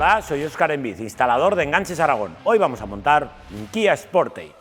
Hola, soy Óscar Enviz, instalador de Enganches Aragón. Hoy vamos a montar un Kia Sportage.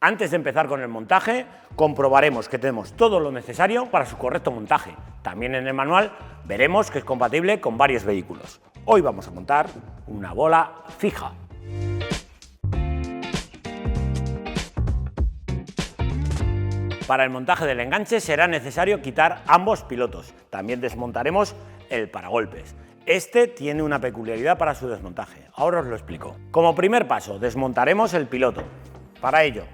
Antes de empezar con el montaje, comprobaremos que tenemos todo lo necesario para su correcto montaje. También en el manual veremos que es compatible con varios vehículos. Hoy vamos a montar una bola fija. Para el montaje del enganche será necesario quitar ambos pilotos. También desmontaremos el paragolpes. Este tiene una peculiaridad para su desmontaje. Ahora os lo explico. Como primer paso, desmontaremos el piloto. Para ello,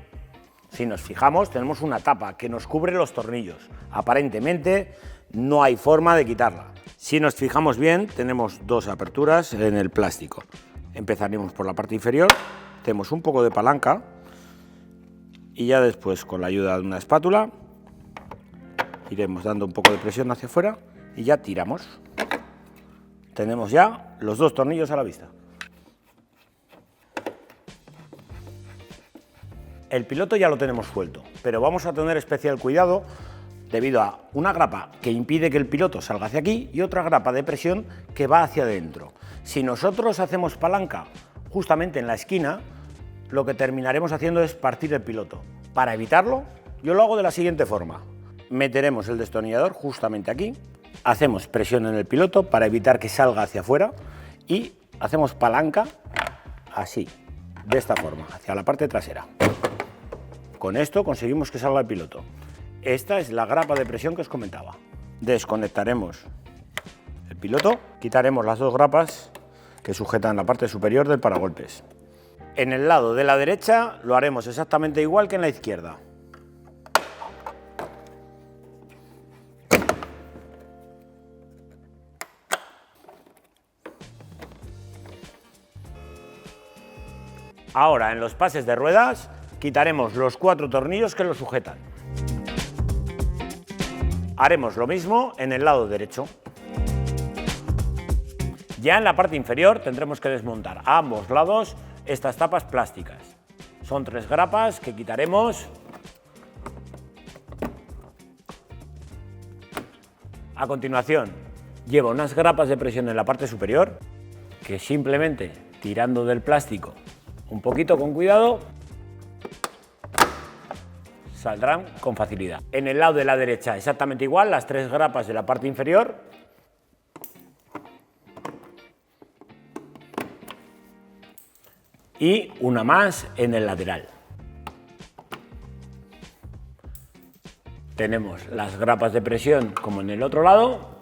si nos fijamos, tenemos una tapa que nos cubre los tornillos. Aparentemente no hay forma de quitarla. Si nos fijamos bien, tenemos dos aperturas en el plástico. Empezaremos por la parte inferior, tenemos un poco de palanca y ya después, con la ayuda de una espátula, iremos dando un poco de presión hacia afuera y ya tiramos. Tenemos ya los dos tornillos a la vista. El piloto ya lo tenemos suelto, pero vamos a tener especial cuidado debido a una grapa que impide que el piloto salga hacia aquí y otra grapa de presión que va hacia adentro. Si nosotros hacemos palanca justamente en la esquina, lo que terminaremos haciendo es partir el piloto. Para evitarlo, yo lo hago de la siguiente forma. Meteremos el destornillador justamente aquí, hacemos presión en el piloto para evitar que salga hacia afuera y hacemos palanca así, de esta forma, hacia la parte trasera. Con esto conseguimos que salga el piloto. Esta es la grapa de presión que os comentaba. Desconectaremos el piloto, quitaremos las dos grapas que sujetan la parte superior del paragolpes. En el lado de la derecha lo haremos exactamente igual que en la izquierda. Ahora, en los pases de ruedas, quitaremos los 4 tornillos que lo sujetan. Haremos lo mismo en el lado derecho. Ya en la parte inferior tendremos que desmontar a ambos lados estas tapas plásticas. Son 3 grapas que quitaremos. A continuación, lleva unas grapas de presión en la parte superior que simplemente tirando del plástico un poquito con cuidado saldrán con facilidad. En el lado de la derecha exactamente igual, las 3 grapas de la parte inferior. Y una más en el lateral. Tenemos las grapas de presión como en el otro lado.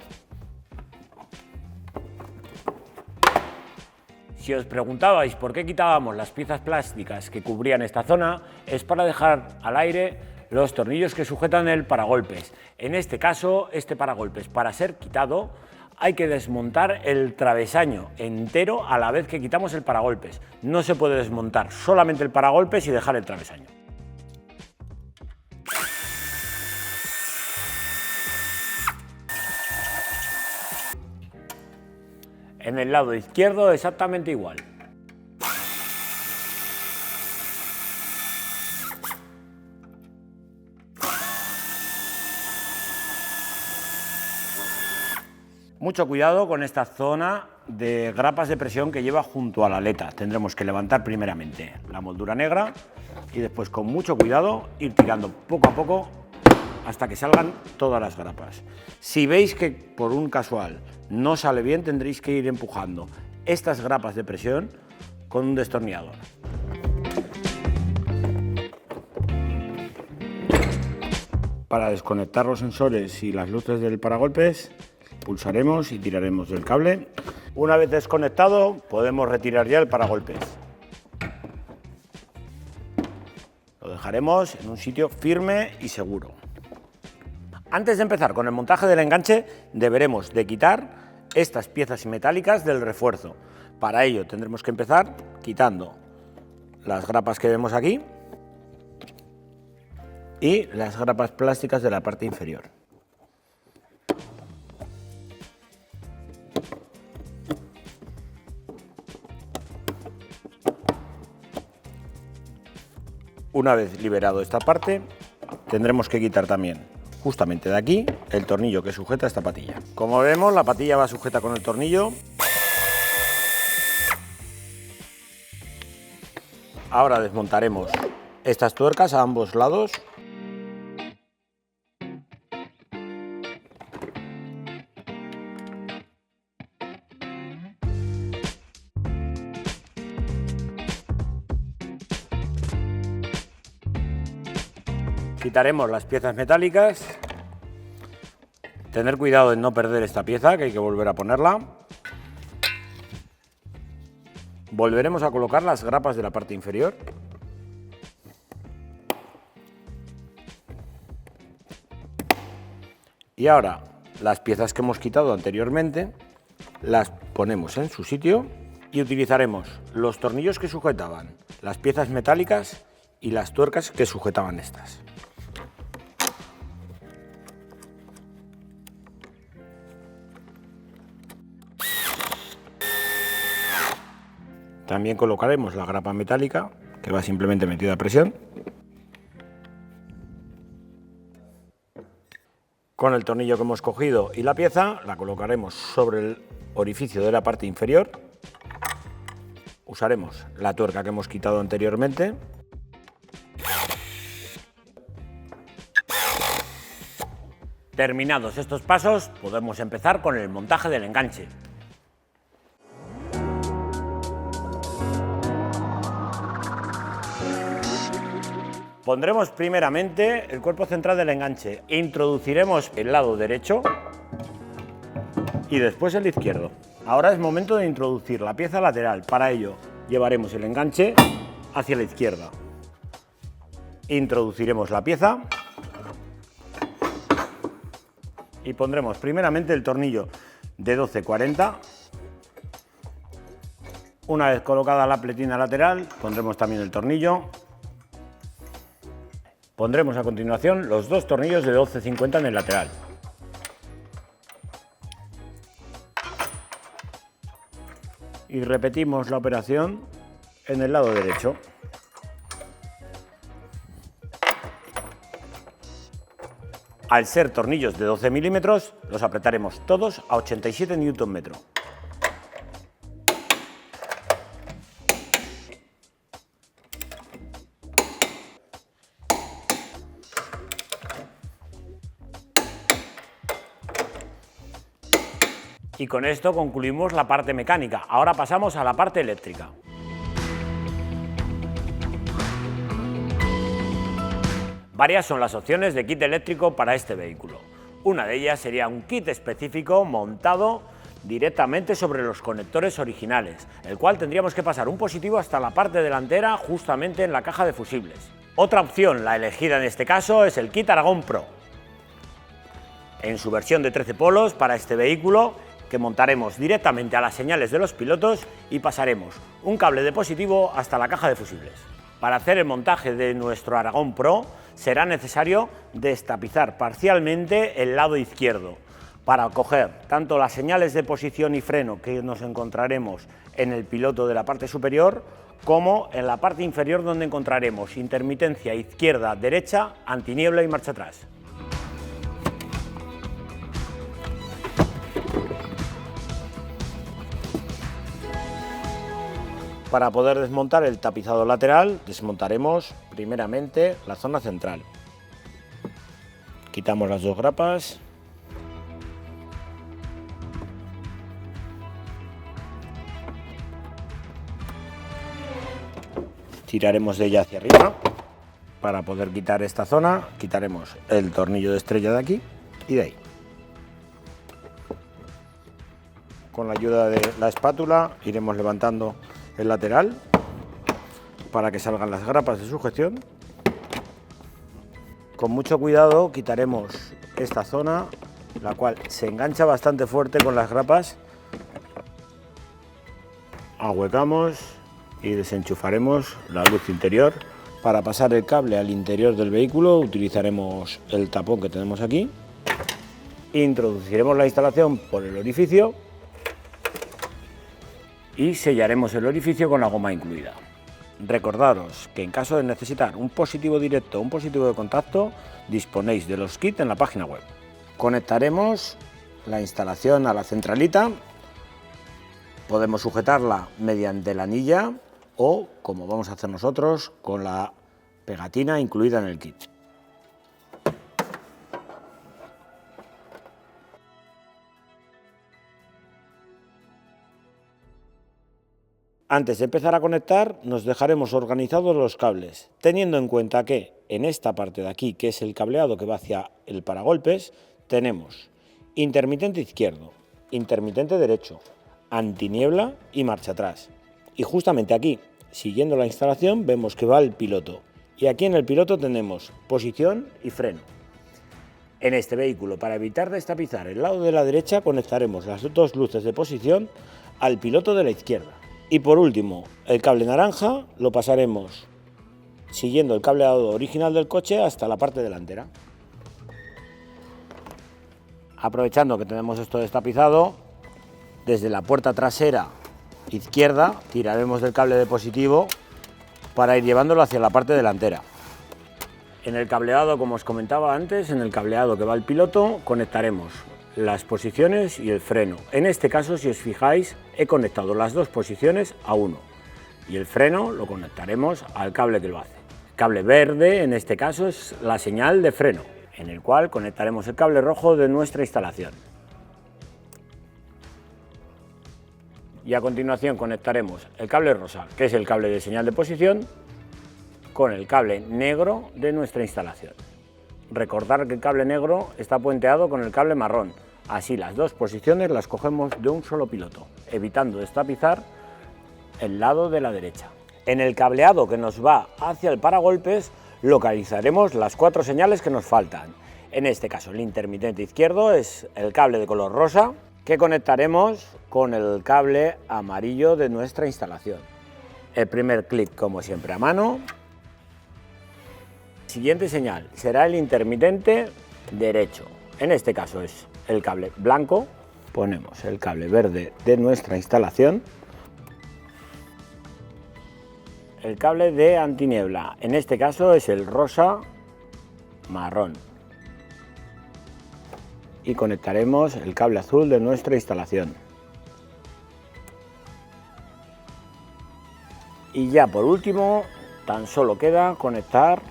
Si os preguntabais por qué quitábamos las piezas plásticas que cubrían esta zona, es para dejar al aire los tornillos que sujetan el paragolpes. En este caso, este paragolpes, para ser quitado, hay que desmontar el travesaño entero a la vez que quitamos el paragolpes. No se puede desmontar solamente el paragolpes y dejar el travesaño. En el lado izquierdo exactamente igual. Mucho cuidado con esta zona de grapas de presión que lleva junto a la aleta. Tendremos que levantar primeramente la moldura negra y después con mucho cuidado ir tirando poco a poco hasta que salgan todas las grapas. Si veis que por un casual no sale bien, tendréis que ir empujando estas grapas de presión con un destornillador. Para desconectar los sensores y las luces del paragolpes, pulsaremos y tiraremos del cable. Una vez desconectado, podemos retirar ya el paragolpes. Lo dejaremos en un sitio firme y seguro. Antes de empezar con el montaje del enganche, deberemos de quitar estas piezas metálicas del refuerzo. Para ello tendremos que empezar quitando las grapas que vemos aquí y las grapas plásticas de la parte inferior. Una vez liberado esta parte, tendremos que quitar también, justamente de aquí, el tornillo que sujeta esta patilla. Como vemos, la patilla va sujeta con el tornillo. Ahora desmontaremos estas tuercas a ambos lados. Quitaremos las piezas metálicas. Tener cuidado en no perder esta pieza, que hay que volver a ponerla. Volveremos a colocar las grapas de la parte inferior. Y ahora las piezas que hemos quitado anteriormente las ponemos en su sitio y utilizaremos los tornillos que sujetaban las piezas metálicas y las tuercas que sujetaban estas. También colocaremos la grapa metálica, que va simplemente metida a presión. Con el tornillo que hemos cogido y la pieza, la colocaremos sobre el orificio de la parte inferior. Usaremos la tuerca que hemos quitado anteriormente. Terminados estos pasos, podemos empezar con el montaje del enganche. Pondremos primeramente el cuerpo central del enganche. Introduciremos el lado derecho y después el izquierdo. Ahora es momento de introducir la pieza lateral. Para ello llevaremos el enganche hacia la izquierda. Introduciremos la pieza y pondremos primeramente el tornillo de 12-40. Una vez colocada la pletina lateral, pondremos también el tornillo. Pondremos a continuación los dos tornillos de 12-50 en el lateral. Y repetimos la operación en el lado derecho. Al ser tornillos de 12 milímetros, los apretaremos todos a 87 Nm. Y con esto concluimos la parte mecánica. Ahora pasamos a la parte eléctrica. Varias son las opciones de kit eléctrico para este vehículo. Una de ellas sería un kit específico montado directamente sobre los conectores originales, el cual tendríamos que pasar un positivo hasta la parte delantera, justamente en la caja de fusibles. Otra opción, la elegida en este caso, es el kit Aragón Pro, en su versión de 13 polos para este vehículo, que montaremos directamente a las señales de los pilotos y pasaremos un cable de positivo hasta la caja de fusibles. Para hacer el montaje de nuestro Aragón Pro será necesario destapizar parcialmente el lado izquierdo para coger tanto las señales de posición y freno que nos encontraremos en el piloto de la parte superior, como en la parte inferior, donde encontraremos intermitencia izquierda-derecha, antiniebla y marcha atrás. Para poder desmontar el tapizado lateral, desmontaremos primeramente la zona central. Quitamos las dos grapas. Tiraremos de ella hacia arriba. Para poder quitar esta zona, quitaremos el tornillo de estrella de aquí y de ahí. Con la ayuda de la espátula iremos levantando el lateral para que salgan las grapas de sujeción. Con mucho cuidado quitaremos esta zona, la cual se engancha bastante fuerte con las grapas. Ahuecamos y desenchufaremos la luz interior. Para pasar el cable al interior del vehículo utilizaremos el tapón que tenemos aquí. Introduciremos la instalación por el orificio y sellaremos el orificio con la goma incluida. Recordaros que en caso de necesitar un positivo directo o un positivo de contacto, disponéis de los kits en la página web. Conectaremos la instalación a la centralita, podemos sujetarla mediante la anilla o, como vamos a hacer nosotros, con la pegatina incluida en el kit. Antes de empezar a conectar, nos dejaremos organizados los cables, teniendo en cuenta que en esta parte de aquí, que es el cableado que va hacia el paragolpes, tenemos intermitente izquierdo, intermitente derecho, antiniebla y marcha atrás. Y justamente aquí, siguiendo la instalación, vemos que va el piloto. Y aquí en el piloto tenemos posición y freno. En este vehículo, para evitar destapizar el lado de la derecha, conectaremos las dos luces de posición al piloto de la izquierda. Y por último, el cable naranja lo pasaremos siguiendo el cableado original del coche hasta la parte delantera. Aprovechando que tenemos esto destapizado, desde la puerta trasera izquierda tiraremos del cable de positivo para ir llevándolo hacia la parte delantera. En el cableado, como os comentaba antes, en el cableado que va al piloto, conectaremos las posiciones y el freno. En este caso, si os fijáis, he conectado las dos posiciones a uno y el freno lo conectaremos al cable que lo hace. El cable verde, en este caso, es la señal de freno, en el cual conectaremos el cable rojo de nuestra instalación. Y a continuación conectaremos el cable rosa, que es el cable de señal de posición, con el cable negro de nuestra instalación. Recordar que el cable negro está puenteado con el cable marrón, así las dos posiciones las cogemos de un solo piloto, evitando destapizar el lado de la derecha. En el cableado que nos va hacia el paragolpes localizaremos las cuatro señales que nos faltan. En este caso el intermitente izquierdo es el cable de color rosa que conectaremos con el cable amarillo de nuestra instalación. El primer clic, como siempre, a mano. Siguiente señal será el intermitente derecho. En este caso es el cable blanco. Ponemos el cable verde de nuestra instalación. El cable de antiniebla. En este caso es el rosa marrón. Y conectaremos el cable azul de nuestra instalación. Y ya por último, tan solo queda conectar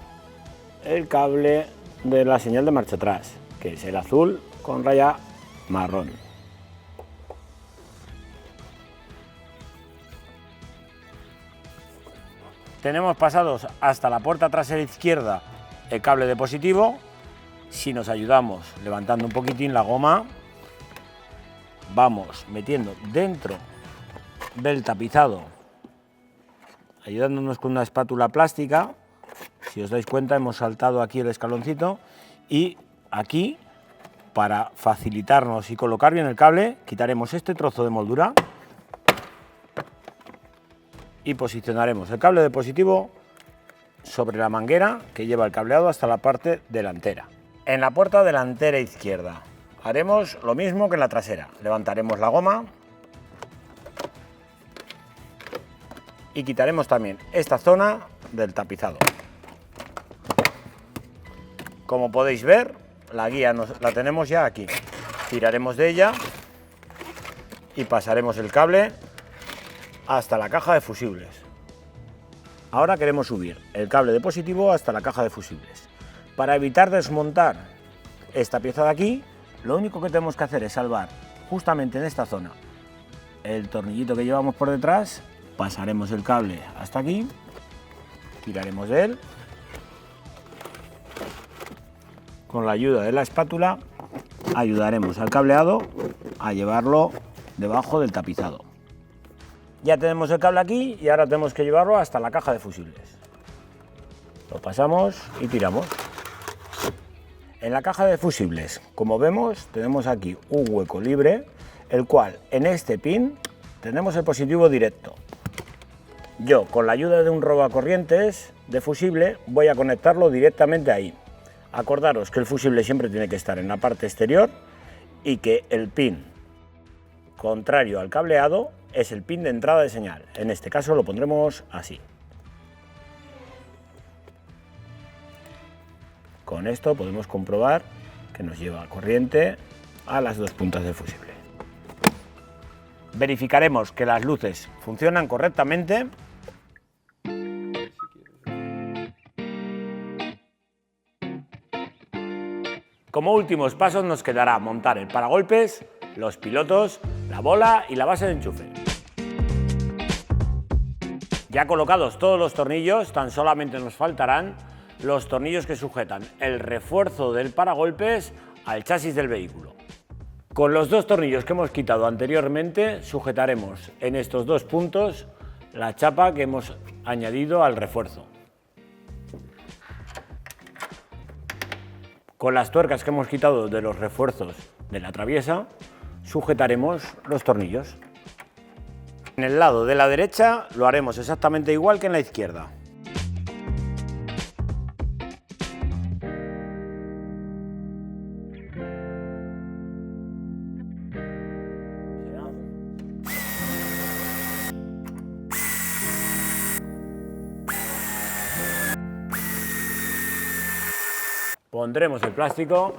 el cable de la señal de marcha atrás, que es el azul con raya marrón. Tenemos pasados hasta la puerta trasera izquierda el cable de positivo. Si nos ayudamos levantando un poquitín la goma, vamos metiendo dentro del tapizado, ayudándonos con una espátula plástica. Si os dais cuenta, hemos saltado aquí el escaloncito y aquí, para facilitarnos y colocar bien el cable, quitaremos este trozo de moldura y posicionaremos el cable de positivo sobre la manguera que lleva el cableado hasta la parte delantera. En la puerta delantera izquierda haremos lo mismo que en la trasera. Levantaremos la goma y quitaremos también esta zona del tapizado. Como podéis ver, la guía la tenemos ya aquí. Tiraremos de ella y pasaremos el cable hasta la caja de fusibles. Ahora queremos subir el cable de positivo hasta la caja de fusibles. Para evitar desmontar esta pieza de aquí, lo único que tenemos que hacer es salvar justamente en esta zona el tornillito que llevamos por detrás. Pasaremos el cable hasta aquí, tiraremos de él. Con la ayuda de la espátula ayudaremos al cableado a llevarlo debajo del tapizado. Ya tenemos el cable aquí y ahora tenemos que llevarlo hasta la caja de fusibles. Lo pasamos y tiramos. En la caja de fusibles, como vemos, tenemos aquí un hueco libre, el cual en este pin tenemos el positivo directo. Yo, con la ayuda de un robacorrientes de fusible, voy a conectarlo directamente ahí. Acordaros que el fusible siempre tiene que estar en la parte exterior y que el pin contrario al cableado es el pin de entrada de señal. En este caso lo pondremos así. con esto podemos comprobar que nos lleva corriente a las dos puntas del fusible. Verificaremos que las luces funcionan correctamente. Como últimos pasos nos quedará montar el paragolpes, los pilotos, la bola y la base de enchufe. Ya colocados todos los tornillos, tan solamente nos faltarán los tornillos que sujetan el refuerzo del paragolpes al chasis del vehículo. Con los dos tornillos que hemos quitado anteriormente, sujetaremos en estos dos puntos la chapa que hemos añadido al refuerzo. Con las tuercas que hemos quitado de los refuerzos de la traviesa, sujetaremos los tornillos. En el lado de la derecha lo haremos exactamente igual que en la izquierda. Pondremos el plástico .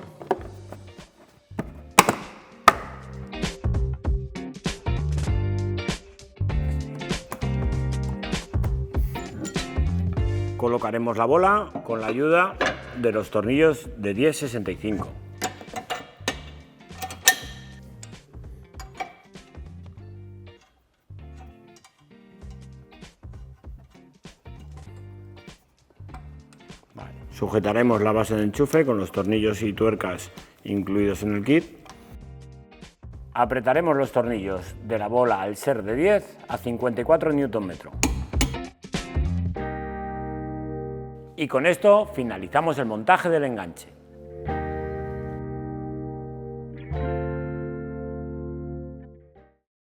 Colocaremos la bola con la ayuda de los tornillos de 10-65. Sujetaremos la base de enchufe con los tornillos y tuercas incluidos en el kit. Apretaremos los tornillos de la bola al ser de 10 a 54 Nm. Y con esto finalizamos el montaje del enganche.